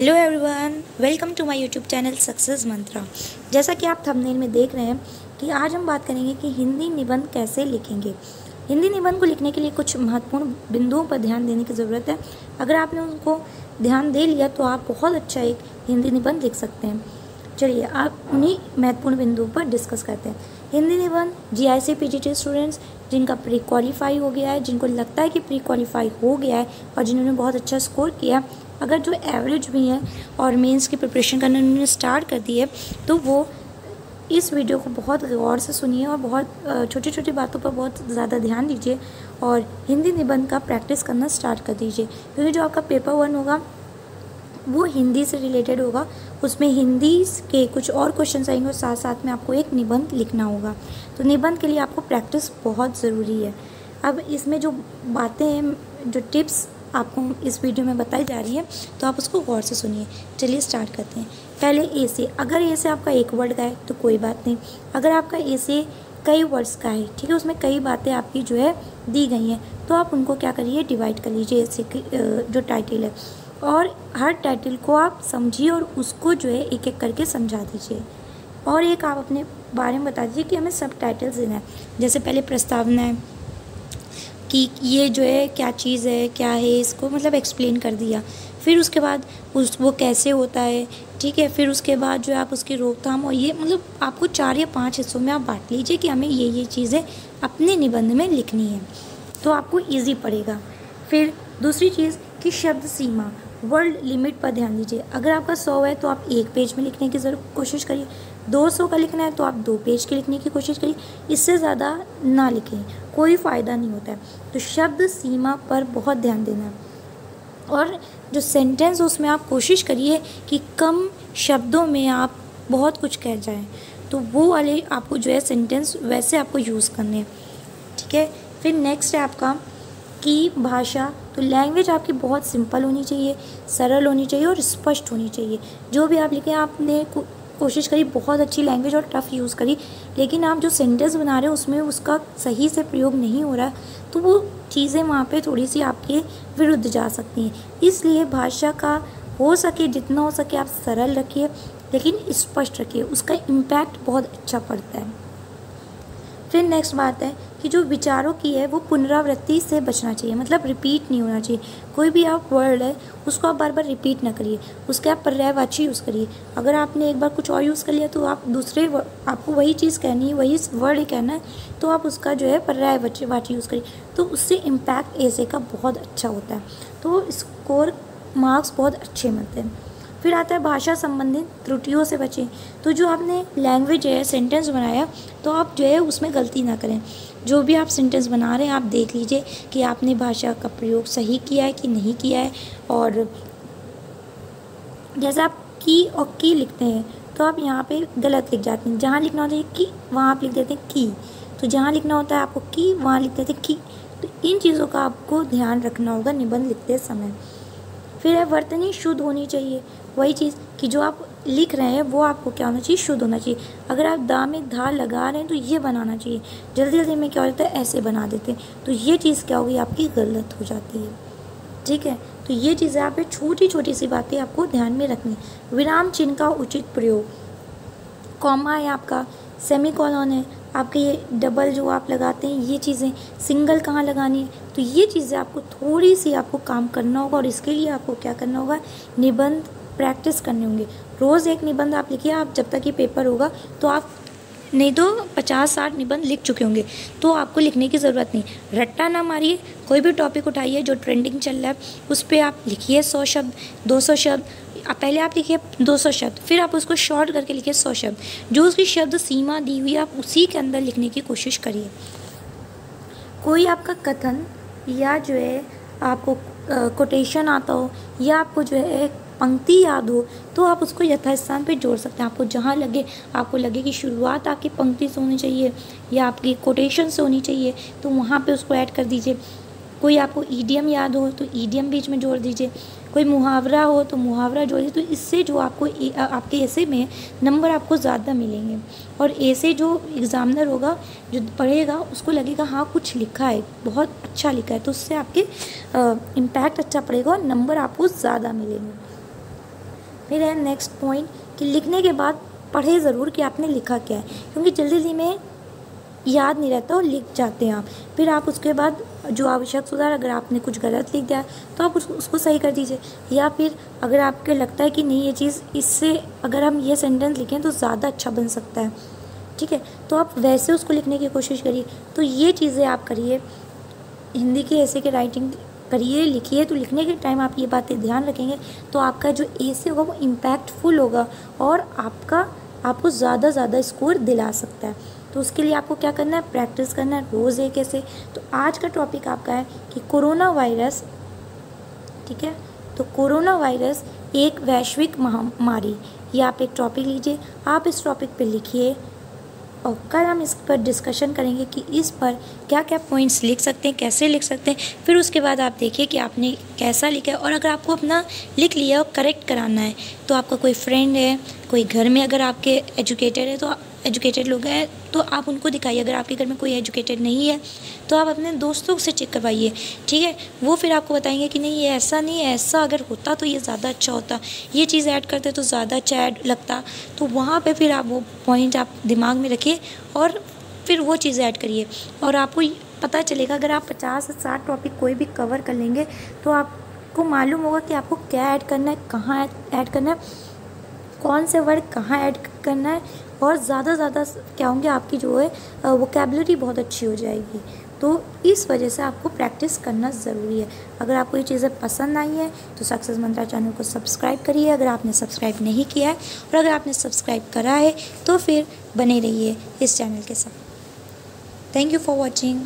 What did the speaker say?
Hello everyone, welcome to my YouTube channel success mantra. जैसा कि आप थंबनेल में देख रहे हैं कि आज हम बात करेंगे कि हिंदी निबंध कैसे लिखेंगे। हिंदी निबंध को लिखने के लिए कुछ महत्वपूर्ण बिंदुओं पर ध्यान देने की ज़रूरत है। अगर आपने उनको ध्यान दे लिया तो आप बहुत अच्छा एक हिंदी निबंध लिख सकते हैं। चलिए आप उन्हीं महत्वपूर्ण बिंदुओं पर डिस्कस करते हैं। हिंदी निबंध GIC PGT स्टूडेंट्स जिनका प्री क्वालिफाई हो गया है, जिनको लगता है कि प्री क्वालिफाई हो गया है और जिन्होंने बहुत अच्छा स्कोर किया, अगर जो एवरेज भी है और मेंस की प्रिपरेशन करना उन्होंने स्टार्ट कर दी है, तो वो इस वीडियो को बहुत गौर से सुनिए और बहुत छोटी छोटी बातों पर बहुत ज़्यादा ध्यान दीजिए और हिंदी निबंध का प्रैक्टिस करना स्टार्ट कर दीजिए। क्योंकि जो आपका पेपर 1 होगा वो हिंदी से रिलेटेड होगा, उसमें हिंदी के कुछ और क्वेश्चन आएंगे और साथ साथ में आपको एक निबंध लिखना होगा। तो निबंध के लिए आपको प्रैक्टिस बहुत ज़रूरी है। अब इसमें जो बातें हैं, जो टिप्स आपको इस वीडियो में बताई जा रही है, तो आप उसको गौर से सुनिए। चलिए स्टार्ट करते हैं। पहले ए से, अगर ए से आपका एक वर्ड का है तो कोई बात नहीं। अगर आपका ए से कई वर्ड्स का है, ठीक है, उसमें कई बातें आपकी जो है दी गई हैं, तो आप उनको क्या करिए, डिवाइड कर लीजिए। ऐसे जो टाइटल है और हर टाइटल को आप समझिए और उसको जो है एक एक करके समझा दीजिए। और एक आप अपने बारे में बता दीजिए कि हमें सब टाइटल्स देना है। जैसे पहले प्रस्तावना है कि ये जो है क्या चीज़ है, क्या है, इसको मतलब एक्सप्लेन कर दिया। फिर उसके बाद वो कैसे होता है, ठीक है। फिर उसके बाद जो है आप उसकी रोकथाम, और ये मतलब आपको 4 या 5 हिस्सों में आप बांट लीजिए कि हमें ये चीज़ें अपने निबंध में लिखनी है, तो आपको ईजी पड़ेगा। फिर दूसरी चीज़ कि शब्द सीमा, वर्ड लिमिट पर ध्यान दीजिए। अगर आपका 100 है तो आप 1 पेज में लिखने की कोशिश करिए। 200 का लिखना है तो आप 2 पेज के लिखने की कोशिश करिए। इससे ज़्यादा ना लिखें, कोई फ़ायदा नहीं होता है। तो शब्द सीमा पर बहुत ध्यान देना है। और जो सेंटेंस उसमें आप कोशिश करिए कि कम शब्दों में आप बहुत कुछ कह जाएं, तो वो वाले आपको जो है सेंटेंस वैसे आपको यूज़ करने हैं, ठीक है। फिर नेक्स्ट है आपका की भाषा, तो लैंग्वेज आपकी बहुत सिंपल होनी चाहिए, सरल होनी चाहिए और स्पष्ट होनी चाहिए। जो भी आप लिखें, आपने कोशिश करी बहुत अच्छी लैंग्वेज और टफ़ यूज़ करी, लेकिन आप जो सेंटेंस बना रहे हो उसमें उसका सही से प्रयोग नहीं हो रहा, तो वो चीज़ें वहाँ पे थोड़ी सी आपके विरुद्ध जा सकती हैं। इसलिए भाषा का हो सके जितना हो सके आप सरल रखिए, लेकिन स्पष्ट रखिए, उसका इम्पैक्ट बहुत अच्छा पड़ता है। फिर नेक्स्ट बात है कि जो विचारों की है वो पुनरावृत्ति से बचना चाहिए, मतलब रिपीट नहीं होना चाहिए। कोई भी आप वर्ड है उसको आप बार बार रिपीट ना करिए, उसके आप पर्यायवाची यूज़ करिए। अगर आपने एक बार कुछ और यूज़ कर लिया तो आप दूसरे आपको वही चीज़ कहनी है, वही वर्ड ही कहना है, तो आप उसका जो है पर्यायवाची यूज़ करिए, तो उससे इम्पैक्ट ऐसे का बहुत अच्छा होता है, तो स्कोर मार्क्स बहुत अच्छे मिलते हैं। फिर आता है भाषा संबंधित त्रुटियों से बचें। तो जो आपने लैंग्वेज है, सेंटेंस बनाया, तो आप जो है उसमें गलती ना करें। जो भी आप सेंटेंस बना रहे हैं आप देख लीजिए कि आपने भाषा का प्रयोग सही किया है कि नहीं किया है। और जैसे आप की और की लिखते हैं तो आप यहाँ पे गलत लिख जाते हैं। जहाँ लिखना होता है कि वहाँ आप लिख देते हैं की, तो जहाँ लिखना होता है आपको की वहाँ लिख देते हैं की। तो इन चीज़ों का आपको ध्यान रखना होगा निबंध लिखते समय। फिर है वर्तनी शुद्ध होनी चाहिए। वही चीज़ कि जो आप लिख रहे हैं वो आपको क्या होना चाहिए, शुद्ध होना चाहिए। अगर आप दा में धा लगा रहे हैं तो ये बनाना चाहिए। जल्दी जल्दी में क्या होता है, ऐसे बना देते हैं, तो ये चीज़ क्या होगी, आपकी गलत हो जाती है, ठीक है। तो ये चीज़ें आप छोटी छोटी सी बातें आपको ध्यान में रखनी। विराम चिन्ह का उचित प्रयोग, कॉमा है आपका, सेमीकोलन है आपके, ये डबल जो आप लगाते हैं ये चीज़ें, सिंगल कहाँ लगानी है, तो ये चीज़ें आपको थोड़ी सी आपको काम करना होगा। और इसके लिए आपको क्या करना होगा, निबंध प्रैक्टिस करने होंगे। रोज़ एक निबंध आप लिखिए। आप जब तक ये पेपर होगा तो आप नहीं तो 50-60 निबंध लिख चुके होंगे, तो आपको लिखने की ज़रूरत नहीं। रट्टा ना मारिए, कोई भी टॉपिक उठाइए जो ट्रेंडिंग चल रहा है उस पर आप लिखिए 100 शब्द, 200 शब्द। पहले आप लिखिए 200 शब्द, फिर आप उसको शॉर्ट करके लिखिए 100 शब्द। जो उसकी शब्द सीमा दी हुई है आप उसी के अंदर लिखने की कोशिश करिए। कोई आपका कथन या जो है आपको कोटेशन आता हो या आपको जो है पंक्ति याद हो, तो आप उसको यथास्थान पे जोड़ सकते हैं। आपको जहाँ लगे, आपको लगे कि शुरुआत आपकी पंक्ति से होनी चाहिए या आपकी कोटेशन से होनी चाहिए, तो वहाँ पे उसको ऐड कर दीजिए। कोई आपको ईडियम याद हो तो ईडियम बीच में जोड़ दीजिए। कोई मुहावरा हो तो मुहावरा जोड़िए। तो इससे जो आपको आपके ऐसे में नंबर आपको ज़्यादा मिलेंगे, और ऐसे जो एग्ज़ामिनर होगा, जो पढ़ेगा, उसको लगेगा हाँ कुछ लिखा है, बहुत अच्छा लिखा है, तो उससे आपके इम्पैक्ट अच्छा पड़ेगा और नंबर आपको ज़्यादा मिलेंगे। फिर है नेक्स्ट पॉइंट कि लिखने के बाद पढ़े ज़रूर कि आपने लिखा क्या है, क्योंकि जल्दी जल्दी में याद नहीं रहता और लिख जाते हैं आप। फिर आप उसके बाद जो आवश्यक सुधार, अगर आपने कुछ गलत लिख दिया है तो आप उसको सही कर दीजिए, या फिर अगर आपको लगता है कि नहीं ये चीज़, इससे अगर हम ये सेंटेंस लिखें तो ज़्यादा अच्छा बन सकता है, ठीक है, तो आप वैसे उसको लिखने की कोशिश करिए। तो ये चीज़ें आप करिए, हिंदी के ऐसे के राइटिंग करिए, लिखिए। तो लिखने के टाइम आप ये बातें ध्यान रखेंगे तो आपका जो ऐसे होगा वो इम्पैक्टफुल होगा और आपको ज़्यादा स्कोर दिला सकता है। तो उसके लिए आपको क्या करना है, प्रैक्टिस करना है रोज़ एक ऐसे। तो आज का टॉपिक आपका है कि कोरोना वायरस, ठीक है, तो कोरोना वायरस एक वैश्विक महामारी, ये आप एक टॉपिक लीजिए, आप इस टॉपिक पे लिखिए और कल हम इस पर डिस्कशन करेंगे कि इस पर क्या क्या पॉइंट्स लिख सकते हैं, कैसे लिख सकते हैं। फिर उसके बाद आप देखिए कि आपने कैसा लिखा है, और अगर आपको अपना लिख लिया और करेक्ट कराना है तो आपका कोई फ्रेंड है, कोई घर में अगर आपके एजुकेटेड है तो एजुकेटेड लोग हैं तो आप उनको दिखाइए। अगर आपके घर में कोई एजुकेटेड नहीं है तो आप अपने दोस्तों से चेक करवाइए, ठीक है, वो फिर आपको बताएंगे कि नहीं ये ऐसा नहीं है, ऐसा अगर होता तो ये ज़्यादा अच्छा होता, ये चीज़ ऐड करते तो ज़्यादा अच्छा ऐड लगता। तो वहाँ पे फिर आप वो पॉइंट आप दिमाग में रखिए और फिर वो चीज़ ऐड करिए, और आपको पता चलेगा अगर आप 50 से 60 टॉपिक कोई भी कवर कर लेंगे तो आपको मालूम होगा कि आपको क्या ऐड करना है, कहाँ ऐड करना है, कौन से वर्ड कहाँ ऐड करना है, और ज़्यादा क्या होंगे आपकी जो है वोकैबुलरी बहुत अच्छी हो जाएगी। तो इस वजह से आपको प्रैक्टिस करना ज़रूरी है। अगर आपको ये चीज़ें पसंद आई है तो सक्सेस मंत्रा चैनल को सब्सक्राइब करिए अगर आपने सब्सक्राइब नहीं किया है, और अगर आपने सब्सक्राइब करा है तो फिर बने रहिए इस चैनल के साथ। Thank you for watching.